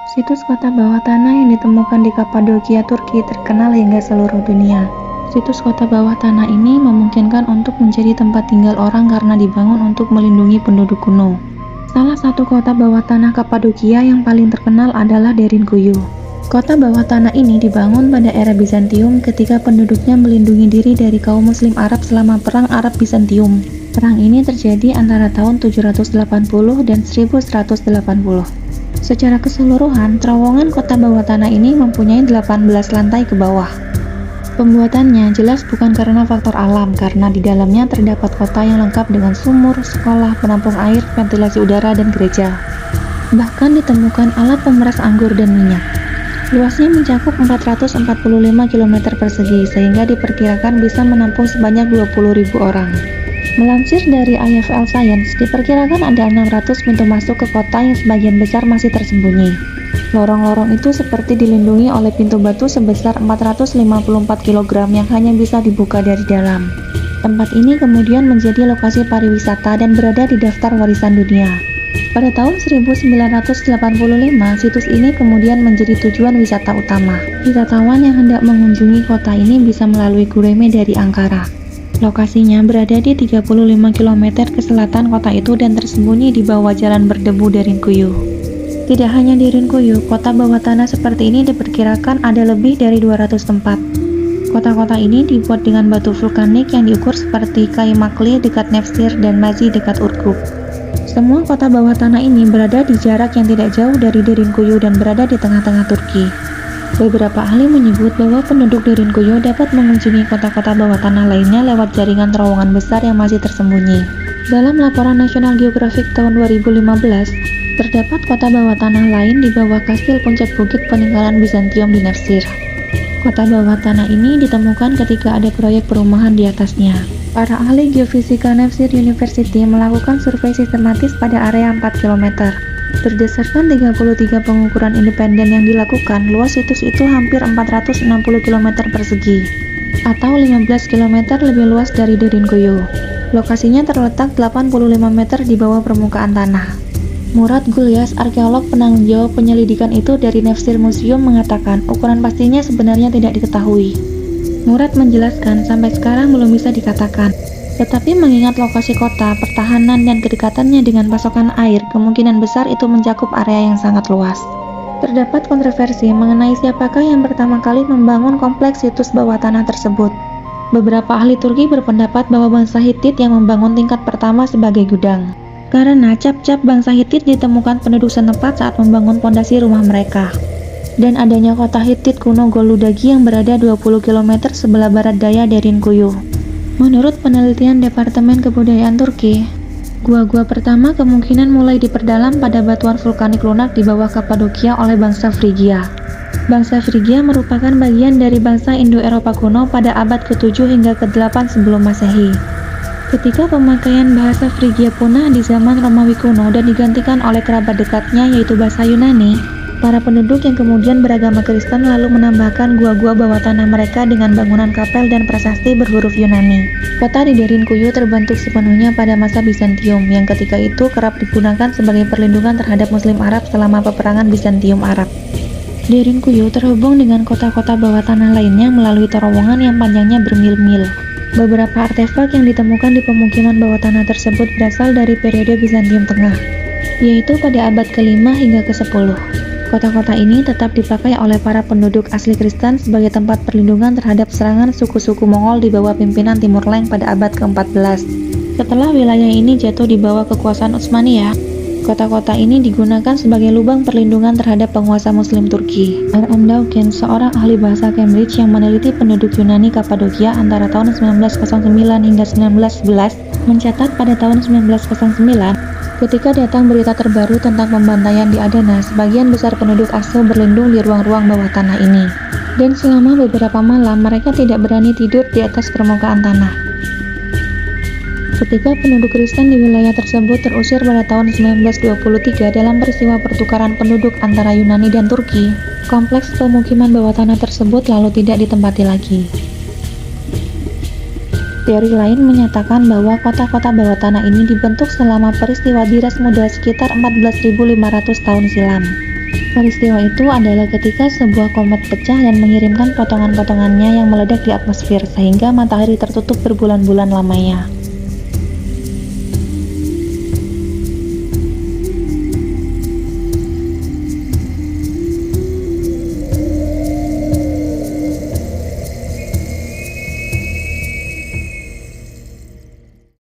Situs kota bawah tanah yang ditemukan di Kapadokia, Turki terkenal hingga seluruh dunia. Situs kota bawah tanah ini memungkinkan untuk menjadi tempat tinggal orang karena dibangun untuk melindungi penduduk kuno. Salah satu kota bawah tanah Kapadokia yang paling terkenal adalah Derinkuyu. Kota bawah tanah ini dibangun pada era Bizantium ketika penduduknya melindungi diri dari kaum Muslim Arab selama Perang Arab Bizantium. Perang ini terjadi antara tahun 780 dan 1180. Secara keseluruhan, terowongan kota bawah tanah ini mempunyai 18 lantai ke bawah. Pembuatannya jelas bukan karena faktor alam, karena di dalamnya terdapat kota yang lengkap dengan sumur, sekolah, penampung air, ventilasi udara, dan gereja. Bahkan ditemukan alat pemeras anggur dan minyak. Luasnya mencakup 445 km persegi, sehingga diperkirakan bisa menampung sebanyak 20.000 orang. Melansir dari IFL Science, diperkirakan ada 600 pintu masuk ke kota yang sebagian besar masih tersembunyi. Lorong-lorong itu seperti dilindungi oleh pintu batu sebesar 454 kg yang hanya bisa dibuka dari dalam. Tempat ini kemudian menjadi lokasi pariwisata dan berada di daftar warisan dunia. Pada tahun 1985, situs ini kemudian menjadi tujuan wisata utama. Wisatawan yang hendak mengunjungi kota ini bisa melalui Gureme dari Ankara. Lokasinya berada di 35 km ke selatan kota itu dan tersembunyi di bawah jalan berdebu Derinkuyu. Tidak hanya di Derinkuyu, kota bawah tanah seperti ini diperkirakan ada lebih dari 200 tempat. Kota-kota ini dibuat dengan batu vulkanik yang diukur seperti Kaymakli dekat Nevşehir dan Mazi dekat Urgup. Semua kota bawah tanah ini berada di jarak yang tidak jauh dari Derinkuyu dan berada di tengah-tengah Turki. Beberapa ahli menyebut bahwa penduduk Derinkuyu dapat mengunjungi kota-kota bawah tanah lainnya lewat jaringan terowongan besar yang masih tersembunyi. Dalam laporan National Geographic tahun 2015, terdapat kota bawah tanah lain di bawah kastil puncak bukit peninggalan Bizantium di Nevşehir. Kota bawah tanah ini ditemukan ketika ada proyek perumahan di atasnya. Para ahli geofisika Nevşehir University melakukan survei sistematis pada area 4 km. Berdasarkan 33 pengukuran independen yang dilakukan, luas situs itu hampir 460 km persegi, atau 15 km lebih luas dari Derinkuyu. Lokasinya terletak 85 meter di bawah permukaan tanah. Murat Gulyas, arkeolog penanggung jawab penyelidikan itu dari Nevşehir Museum, mengatakan ukuran pastinya sebenarnya tidak diketahui. Murat menjelaskan sampai sekarang belum bisa dikatakan, tetapi mengingat lokasi kota, pertahanan, dan kedekatannya dengan pasokan air, kemungkinan besar itu mencakup area yang sangat luas. Terdapat kontroversi mengenai siapakah yang pertama kali membangun kompleks situs bawah tanah tersebut. Beberapa ahli Turki berpendapat bahwa bangsa Hittite yang membangun tingkat pertama sebagai gudang. Karena cap-cap bangsa Hittite ditemukan penduduk setempat saat membangun pondasi rumah mereka. Dan adanya kota Hittite kuno Goludagi yang berada 20 km sebelah barat daya Derinkuyu. Menurut penelitian Departemen Kebudayaan Turki, gua-gua pertama kemungkinan mulai diperdalam pada batuan vulkanik lunak di bawah Kapadokia oleh bangsa Frigia. Bangsa Frigia merupakan bagian dari bangsa Indo-Eropa kuno pada abad ke-7 hingga ke-8 sebelum Masehi. Ketika pemakaian bahasa Frigia punah di zaman Romawi kuno dan digantikan oleh kerabat dekatnya yaitu bahasa Yunani, para penduduk yang kemudian beragama Kristen lalu menambahkan gua-gua bawah tanah mereka dengan bangunan kapel dan prasasti berhuruf Yunani. Kota di Derinkuyu terbentuk sepenuhnya pada masa Bizantium yang ketika itu kerap digunakan sebagai perlindungan terhadap Muslim Arab selama peperangan Bizantium Arab. Derinkuyu terhubung dengan kota-kota bawah tanah lainnya melalui terowongan yang panjangnya bermil-mil. Beberapa artefak yang ditemukan di pemukiman bawah tanah tersebut berasal dari periode Bizantium Tengah, yaitu pada abad ke-5 hingga ke-10. Kota-kota ini tetap dipakai oleh para penduduk asli Kristen sebagai tempat perlindungan terhadap serangan suku-suku Mongol di bawah pimpinan Timur Leng pada abad ke-14. Setelah wilayah ini jatuh di bawah kekuasaan Utsmaniyah, kota-kota ini digunakan sebagai lubang perlindungan terhadap penguasa Muslim Turki. R.M. Dawkins, seorang ahli bahasa Cambridge yang meneliti penduduk Yunani Kapadokia antara tahun 1909 hingga 1911, mencatat pada tahun 1909, ketika datang berita terbaru tentang pembantaian di Adana, sebagian besar penduduk Aso berlindung di ruang-ruang bawah tanah ini. Dan selama beberapa malam, mereka tidak berani tidur di atas permukaan tanah. Ketika penduduk Kristen di wilayah tersebut terusir pada tahun 1923 dalam peristiwa pertukaran penduduk antara Yunani dan Turki, kompleks pemukiman bawah tanah tersebut lalu tidak ditempati lagi. Teori lain menyatakan bahwa kota-kota bawah tanah ini dibentuk selama peristiwa biras muda sekitar 14.500 tahun silam. Peristiwa itu adalah ketika sebuah komet pecah dan mengirimkan potongan-potongannya yang meledak di atmosfer, sehingga matahari tertutup berbulan-bulan lamanya.